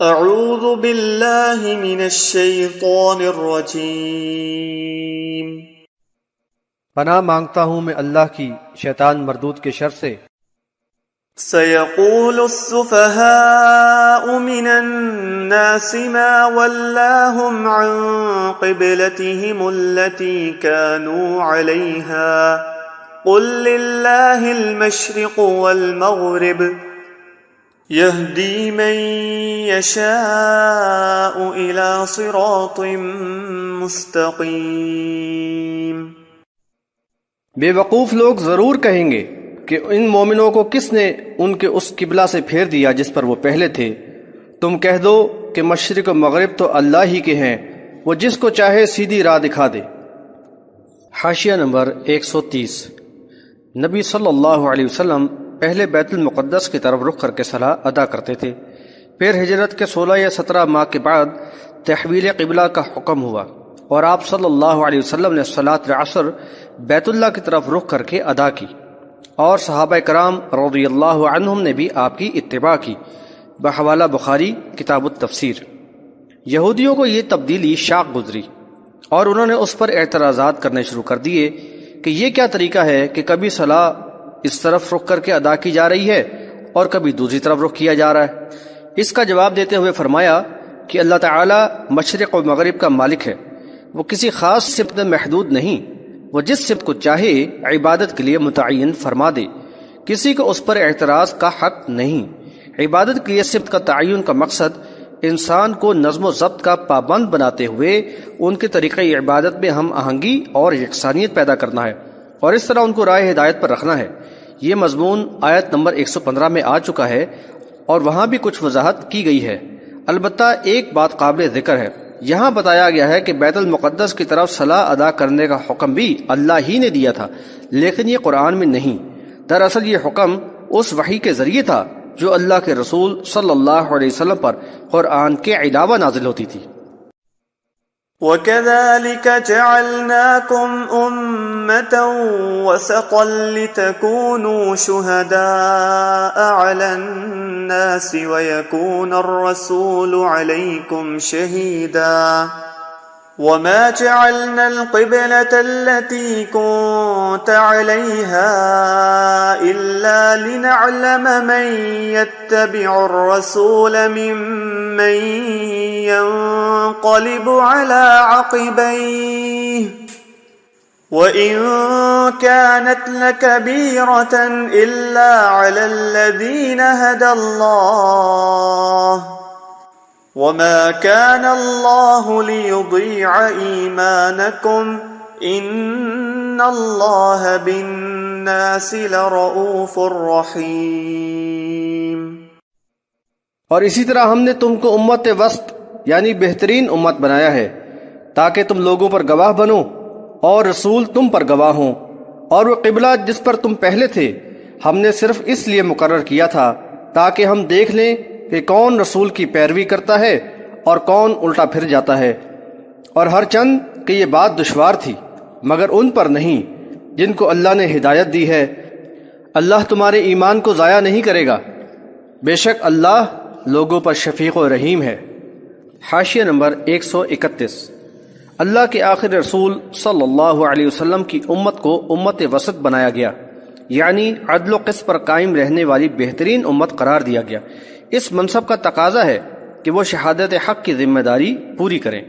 اعوذ باللہ من الشیطان الرجیم، پناہ مانگتا ہوں میں اللہ کی شیطان مردود کے شر سے۔ سیقول السفہاء من الناس ما ولاهم عن قبلتهم التي كانوا عليها قل للہ المشرق والمغرب يهدي من يشاء إلى صراط مستقيم۔ بے وقوف لوگ ضرور کہیں گے کہ ان مومنوں کو کس نے ان کے اس قبلہ سے پھیر دیا جس پر وہ پہلے تھے۔ تم کہہ دو کہ مشرق و مغرب تو اللہ ہی کے ہیں، وہ جس کو چاہے سیدھی راہ دکھا دے۔ حاشیہ نمبر 130۔ نبی صلی اللہ علیہ وسلم پہلے بیت المقدس کی طرف رخ کر کے صلاۃ ادا کرتے تھے، پھر ہجرت کے 16 یا 17 ماہ کے بعد تحویل قبلہ کا حکم ہوا اور آپ صلی اللہ علیہ وسلم نے صلاۃ العصر بیت اللہ کی طرف رخ کر کے ادا کی، اور صحابہ کرام رضی اللہ عنہم نے بھی آپ کی اتباع کی، بحوالہ بخاری کتاب التفسیر۔ یہودیوں کو یہ تبدیلی شاق گزری اور انہوں نے اس پر اعتراضات کرنے شروع کر دیے کہ یہ کیا طریقہ ہے کہ کبھی صلاح اس طرف رخ کر کے ادا کی جا رہی ہے اور کبھی دوسری طرف رخ کیا جا رہا ہے۔ اس کا جواب دیتے ہوئے فرمایا کہ اللہ تعالی مشرق و مغرب کا مالک ہے، وہ کسی خاص سمت میں محدود نہیں، وہ جس سمت کو چاہے عبادت کے لیے متعین فرما دے، کسی کو اس پر اعتراض کا حق نہیں۔ عبادت کے لیے سمت کا تعین کا مقصد انسان کو نظم و ضبط کا پابند بناتے ہوئے ان کے طریقہ عبادت میں ہم آہنگی اور یکسانیت پیدا کرنا ہے اور اس طرح ان کو راہ ہدایت پر رکھنا ہے۔ یہ مضمون آیت نمبر 115 میں آ چکا ہے اور وہاں بھی کچھ وضاحت کی گئی ہے۔ البتہ ایک بات قابل ذکر ہے، یہاں بتایا گیا ہے کہ بیت المقدس کی طرف صلاح ادا کرنے کا حکم بھی اللہ ہی نے دیا تھا، لیکن یہ قرآن میں نہیں۔ دراصل یہ حکم اس وحی کے ذریعے تھا جو اللہ کے رسول صلی اللہ علیہ وسلم پر قرآن کے علاوہ نازل ہوتی تھی۔ وَكَذَلِكَ جَعَلْنَاكُمْ أُمَّةً وَسَطًا لِتَكُونُوا شُهَدَاءَ عَلَى النَّاسِ وَيَكُونَ الرَّسُولُ عَلَيْكُمْ شَهِيدًا وَمَا جَعَلْنَا الْقِبْلَةَ الَّتِي كُنتَ عَلَيْهَا إِلَّا لِنَعْلَمَ مَن يَتَّبِعُ الرَّسُولَ مِمَّن ينقلب على عقبيه وإن كانت لكبيرة إلا على الذين هدى الله وما كان الله ليضيع إيمانكم إن الله بالناس لرؤوف رحيم۔ اور اسی طرح ہم نے تم کو امت وسط یعنی بہترین امت بنایا ہے تاکہ تم لوگوں پر گواہ بنو اور رسول تم پر گواہ ہوں، اور وہ قبلہ جس پر تم پہلے تھے ہم نے صرف اس لیے مقرر کیا تھا تاکہ ہم دیکھ لیں کہ کون رسول کی پیروی کرتا ہے اور کون الٹا پھر جاتا ہے، اور ہر چند کہ یہ بات دشوار تھی مگر ان پر نہیں جن کو اللہ نے ہدایت دی ہے۔ اللہ تمہارے ایمان کو ضائع نہیں کرے گا، بے شک اللہ لوگوں پر شفیق و رحیم ہے۔ حاشیہ نمبر 131۔ اللہ کے آخر رسول صلی اللہ علیہ وسلم کی امت کو امت وسط بنایا گیا، یعنی عدل و قسط پر قائم رہنے والی بہترین امت قرار دیا گیا۔ اس منصب کا تقاضا ہے کہ وہ شہادت حق کی ذمہ داری پوری کریں،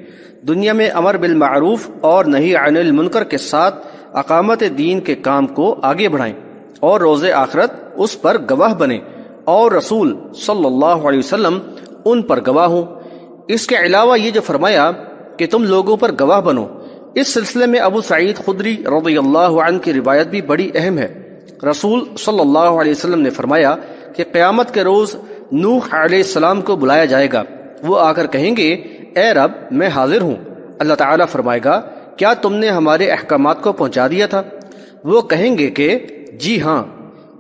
دنیا میں امر بالمعروف اور نہی عن المنکر کے ساتھ اقامت دین کے کام کو آگے بڑھائیں اور روز آخرت اس پر گواہ بنیں اور رسول صلی اللہ علیہ وسلم ان پر گواہ ہوں۔ اس کے علاوہ یہ جو فرمایا کہ تم لوگوں پر گواہ بنو، اس سلسلے میں ابو سعید خدری رضی اللہ عنہ کی روایت بھی بڑی اہم ہے۔ رسول صلی اللہ علیہ وسلم نے فرمایا کہ قیامت کے روز نوح علیہ السلام کو بلایا جائے گا، وہ آ کر کہیں گے اے رب میں حاضر ہوں۔ اللہ تعالیٰ فرمائے گا کیا تم نے ہمارے احکامات کو پہنچا دیا تھا؟ وہ کہیں گے کہ جی ہاں۔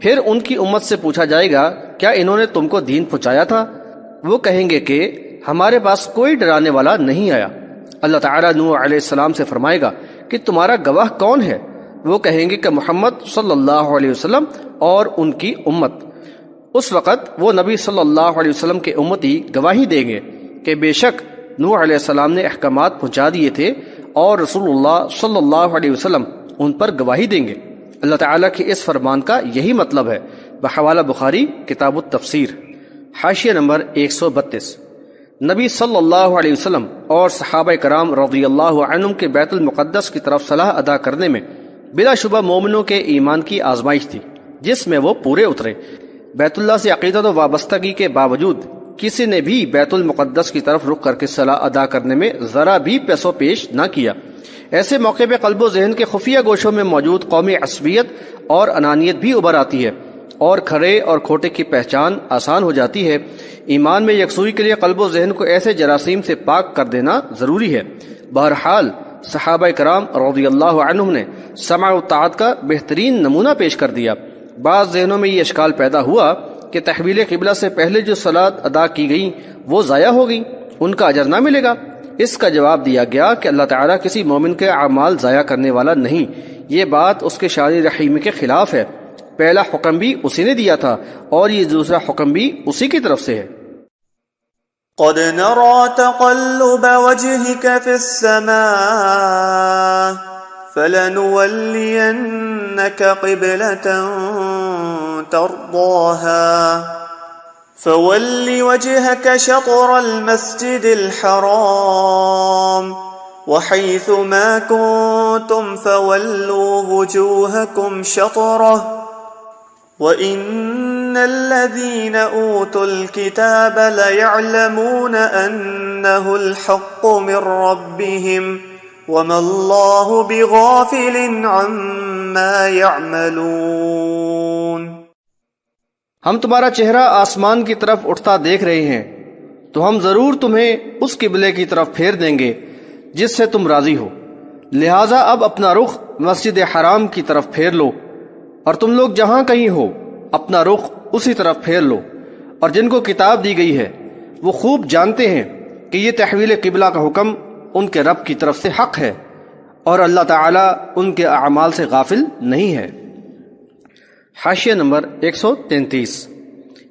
پھر ان کی امت سے پوچھا جائے گا کیا انہوں نے تم کو دین پہنچایا تھا؟ وہ کہیں گے کہ ہمارے پاس کوئی ڈرانے والا نہیں آیا۔ اللہ تعالیٰ نوح علیہ السلام سے فرمائے گا کہ تمہارا گواہ کون ہے؟ وہ کہیں گے کہ محمد صلی اللہ علیہ وسلم اور ان کی امت۔ اس وقت وہ نبی صلی اللہ علیہ وسلم کے امتی گواہی دیں گے کہ بے شک نوح علیہ السلام نے احکامات پہنچا دیے تھے اور رسول اللہ صلی اللہ علیہ وسلم ان پر گواہی دیں گے۔ اللہ تعالیٰ کے اس فرمان کا یہی مطلب ہے۔ بحوالہ بخاری کتاب التفسیر، حاشیہ نمبر 132۔ نبی صلی اللہ علیہ وسلم اور صحابہ کرام رضی اللہ عنہم کے بیت المقدس کی طرف صلاح ادا کرنے میں بلا شبہ مومنوں کے ایمان کی آزمائش تھی، جس میں وہ پورے اترے۔ بیت اللہ سے عقیدت و وابستگی کے باوجود کسی نے بھی بیت المقدس کی طرف رخ کر کے صلاح ادا کرنے میں ذرا بھی پیش و پیش نہ کیا۔ ایسے موقع پہ قلب و ذہن کے خفیہ گوشوں میں موجود قومی عصبیت اور انانیت بھی ابھر آتی ہے اور کھرے اور کھوٹے کی پہچان آسان ہو جاتی ہے۔ ایمان میں یکسوئی کے لیے قلب و ذہن کو ایسے جراثیم سے پاک کر دینا ضروری ہے۔ بہرحال صحابہ کرام رضی اللہ عنہم نے سمع و طاعت کا بہترین نمونہ پیش کر دیا۔ بعض ذہنوں میں یہ اشکال پیدا ہوا کہ تحویل قبلہ سے پہلے جو صلاۃ ادا کی گئی وہ ضائع ہو گئی، ان کا اجر نہ ملے گا۔ اس کا جواب دیا گیا کہ اللہ تعالیٰ کسی مومن کے اعمال ضائع کرنے والا نہیں، یہ بات اس کے شان رحیم کے خلاف ہے۔ پہلا حکم بھی اسی نے دیا تھا اور یہ دوسرا حکم بھی اسی کی طرف سے ہے۔ قد نرى تقلب وجهك في السماء فلنولينك قبلة ترضاها فول وجهك شطر المسجد الحرام وحيث ما كنتم فولوا وجوهكم شطره وَإِنَّ الَّذِينَ أُوتُوا الْكِتَابَ لَيَعْلَمُونَ أَنَّهُ الْحَقُّ مِنْ رَبِّهِمْ وَمَا اللَّهُ بِغَافِلٍ عَمَّا يَعْمَلُونَ۔ ہم تمہارا چہرہ آسمان کی طرف اٹھتا دیکھ رہے ہیں تو ہم ضرور تمہیں اس قبلے کی طرف پھیر دیں گے جس سے تم راضی ہو، لہٰذا اب اپنا رخ مسجد حرام کی طرف پھیر لو، اور تم لوگ جہاں کہیں ہو اپنا رخ اسی طرف پھیر لو۔ اور جن کو کتاب دی گئی ہے وہ خوب جانتے ہیں کہ یہ تحویل قبلہ کا حکم ان کے رب کی طرف سے حق ہے اور اللہ تعالیٰ ان کے اعمال سے غافل نہیں ہے۔ حاشیہ نمبر 133۔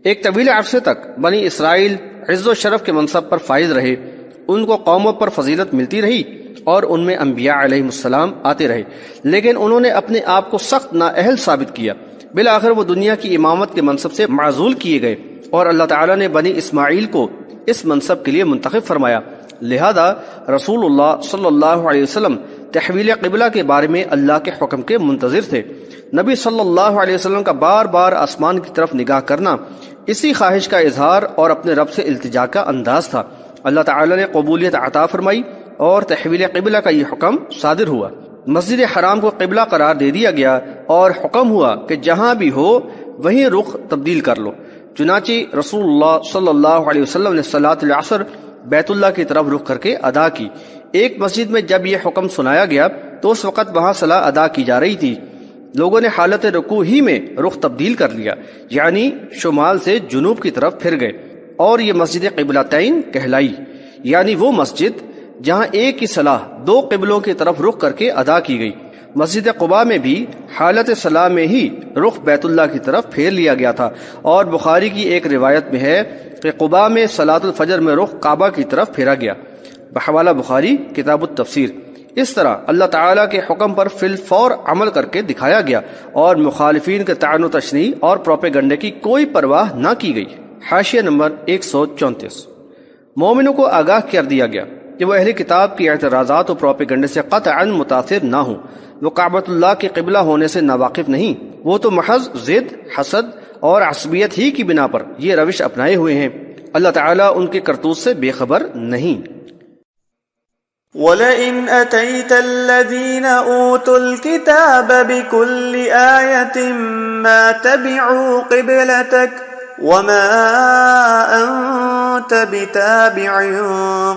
ایک طویل عرصے تک بنی اسرائیل عز و شرف کے منصب پر فائز رہے، ان کو قوموں پر فضیلت ملتی رہی اور ان میں انبیاء علیہ السلام آتے رہے، لیکن انہوں نے اپنے آپ کو سخت نااہل ثابت کیا۔ بالآخر وہ دنیا کی امامت کے منصب سے معزول کیے گئے اور اللہ تعالیٰ نے بنی اسماعیل کو اس منصب کے لیے منتخب فرمایا۔ لہذا رسول اللہ صلی اللہ علیہ وسلم تحویل قبلہ کے بارے میں اللہ کے حکم کے منتظر تھے۔ نبی صلی اللہ علیہ وسلم کا بار بار آسمان کی طرف نگاہ کرنا اسی خواہش کا اظہار اور اپنے رب سے التجا کا انداز تھا۔ اللہ تعالیٰ نے قبولیت عطا فرمائی اور تحویل قبلہ کا یہ حکم صادر ہوا۔ مسجد حرام کو قبلہ قرار دے دیا گیا اور حکم ہوا کہ جہاں بھی ہو وہیں رخ تبدیل کر لو۔ چنانچہ رسول اللہ صلی اللہ علیہ وسلم نے صلاۃ العصر بیت اللہ کی طرف رخ کر کے ادا کی۔ ایک مسجد میں جب یہ حکم سنایا گیا تو اس وقت وہاں صلاۃ ادا کی جا رہی تھی، لوگوں نے حالت رکوع ہی میں رخ تبدیل کر لیا، یعنی شمال سے جنوب کی طرف پھر گئے، اور یہ مسجد قبلتین کہلائی، یعنی وہ مسجد جہاں ایک ہی صلاح دو قبلوں کی طرف رخ کر کے ادا کی گئی۔ مسجد قباء میں بھی حالت صلاح میں ہی رخ بیت اللہ کی طرف پھیر لیا گیا تھا، اور بخاری کی ایک روایت میں ہے کہ قباء میں صلاۃ الفجر میں رخ کعبہ کی طرف پھیرا گیا۔ بحوالہ بخاری کتاب التفسیر۔ اس طرح اللہ تعالیٰ کے حکم پر فی الفور عمل کر کے دکھایا گیا اور مخالفین کے طعن و تشنیع اور پروپیگنڈے کی کوئی پرواہ نہ کی گئی۔ حاشیہ نمبر 134۔ مومنوں کو آگاہ کر دیا گیا کہ وہ اہل کتاب کی اعتراضات و پروپیگنڈے سے قطعاً متاثر نہ ہوں۔ وہ کعبۃ اللہ کے قبلہ ہونے سے ناواقف نہیں، وہ تو محض ضد، حسد اور عصبیت ہی کی بنا پر یہ روش اپنائے ہوئے ہیں۔ اللہ تعالیٰ ان کے کرتوت سے بے خبر نہیں۔ وَلَئِنْ أَتَيْتَ الَّذِينَ أُوتُوا الْكِتَابَ بِكُلِّ آيَةٍ مَا تَبِعُوا قِبْلَتَكَ وَمَا أَنْتَ بِتَابِعٍ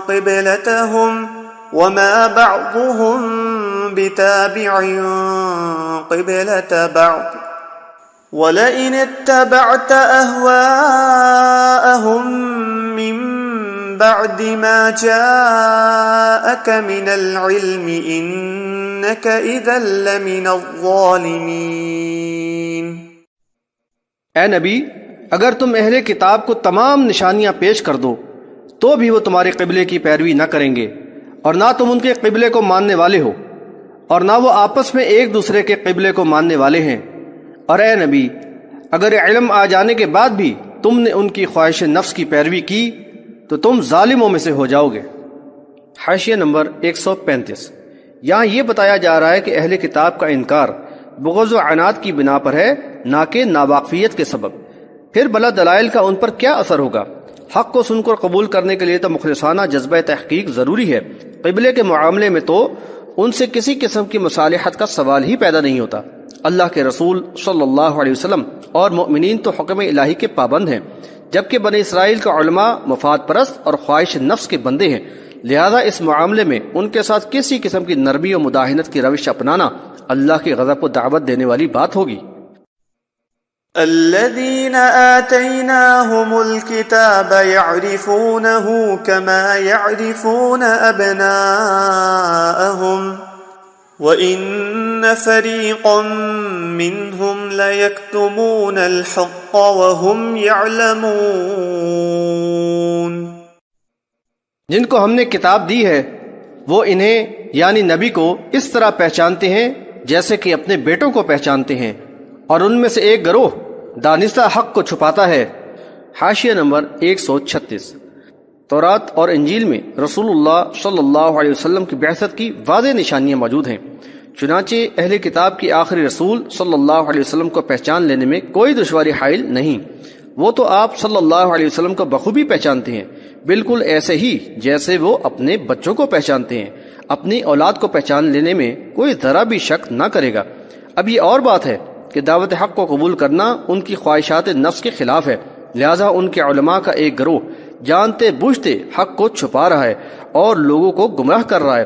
قِبْلَتَهُمْ وَمَا بَعْضُهُمْ بِتَابِعٍ قِبْلَةَ بَعْضٍ وَلَئِنِ اتَّبَعْتَ أَهْوَاءَهُمْ مِنْ بعد ما جاءك من العلم إنك إذا لمن الظالمين۔ اے نبی، اگر تم اہل کتاب کو تمام نشانیاں پیش کر دو تو بھی وہ تمہارے قبلے کی پیروی نہ کریں گے، اور نہ تم ان کے قبلے کو ماننے والے ہو، اور نہ وہ آپس میں ایک دوسرے کے قبلے کو ماننے والے ہیں۔ اور اے نبی، اگر علم آ جانے کے بعد بھی تم نے ان کی خواہش نفس کی پیروی کی تو تم ظالموں میں سے ہو جاؤ گے۔ حاشیہ نمبر 135۔ یہاں یہ بتایا جا رہا ہے کہ اہل کتاب کا انکار بغض و عناد کی بنا پر ہے، نہ کہ ناواقفیت کے سبب۔ پھر بلا دلائل کا ان پر کیا اثر ہوگا؟ حق کو سن کر قبول کرنے کے لیے تو مخلصانہ جذبہ تحقیق ضروری ہے۔ قبلے کے معاملے میں تو ان سے کسی قسم کی مصالحت کا سوال ہی پیدا نہیں ہوتا۔ اللہ کے رسول صلی اللہ علیہ وسلم اور مؤمنین تو حکم الہی کے پابند ہیں، جبکہ بنی اسرائیل کا علماء مفاد پرست اور خواہش نفس کے بندے ہیں، لہذا اس معاملے میں ان کے ساتھ کسی قسم کی نرمی و مداہنت کی روش اپنانا اللہ کی غضب کو دعوت دینے والی بات ہوگی۔ الذين آتيناهم الكتاب يعرفونه كما يعرفون أبناءهم وَإِنَّ فَرِيقًا مِّنْهُمْ لَيَكْتُمُونَ الْحَقَّ وَهُمْ يَعْلَمُونَ۔ جن کو ہم نے کتاب دی ہے وہ انہیں یعنی نبی کو اس طرح پہچانتے ہیں جیسے کہ اپنے بیٹوں کو پہچانتے ہیں، اور ان میں سے ایک گروہ دانستہ حق کو چھپاتا ہے۔ حاشیہ نمبر 136۔ تورات اور انجیل میں رسول اللہ صلی اللہ علیہ وسلم کی بعثت کی واضح نشانیاں موجود ہیں، چنانچہ اہل کتاب کی آخری رسول صلی اللہ علیہ وسلم کو پہچان لینے میں کوئی دشواری حائل نہیں۔ وہ تو آپ صلی اللہ علیہ وسلم کو بخوبی پہچانتے ہیں، بالکل ایسے ہی جیسے وہ اپنے بچوں کو پہچانتے ہیں۔ اپنی اولاد کو پہچان لینے میں کوئی ذرا بھی شک نہ کرے گا۔ اب یہ اور بات ہے کہ دعوت حق کو قبول کرنا ان کی خواہشات نفس کے خلاف ہے، لہذا ان کے علماء کا ایک گروہ جانتے بوجھتے حق کو چھپا رہا ہے اور لوگوں کو گمراہ کر رہا ہے،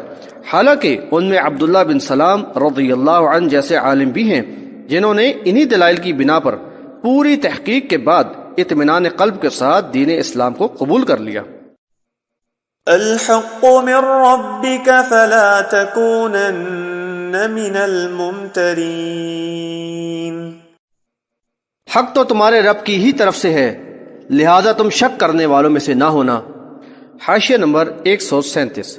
حالانکہ ان میں عبداللہ بن سلام رضی اللہ عنہ جیسے عالم بھی ہیں جنہوں نے انہی دلائل کی بنا پر پوری تحقیق کے بعد اطمینان قلب کے ساتھ دین اسلام کو قبول کر لیا۔ الحق من ربك فلا تكونن من الممترین۔ حق تو تمہارے رب کی ہی طرف سے ہے، لہذا تم شک کرنے والوں میں سے نہ ہونا۔ حاشیہ نمبر 137۔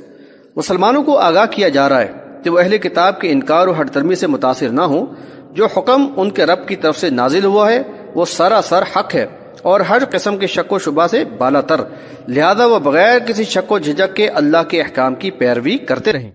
مسلمانوں کو آگاہ کیا جا رہا ہے کہ وہ اہل کتاب کے انکار و ہٹ درمی سے متاثر نہ ہوں۔ جو حکم ان کے رب کی طرف سے نازل ہوا ہے وہ سراسر حق ہے اور ہر قسم کے شک و شبہ سے بالا تر، لہذا وہ بغیر کسی شک و جھجک کے اللہ کے احکام کی پیروی کرتے رہیں۔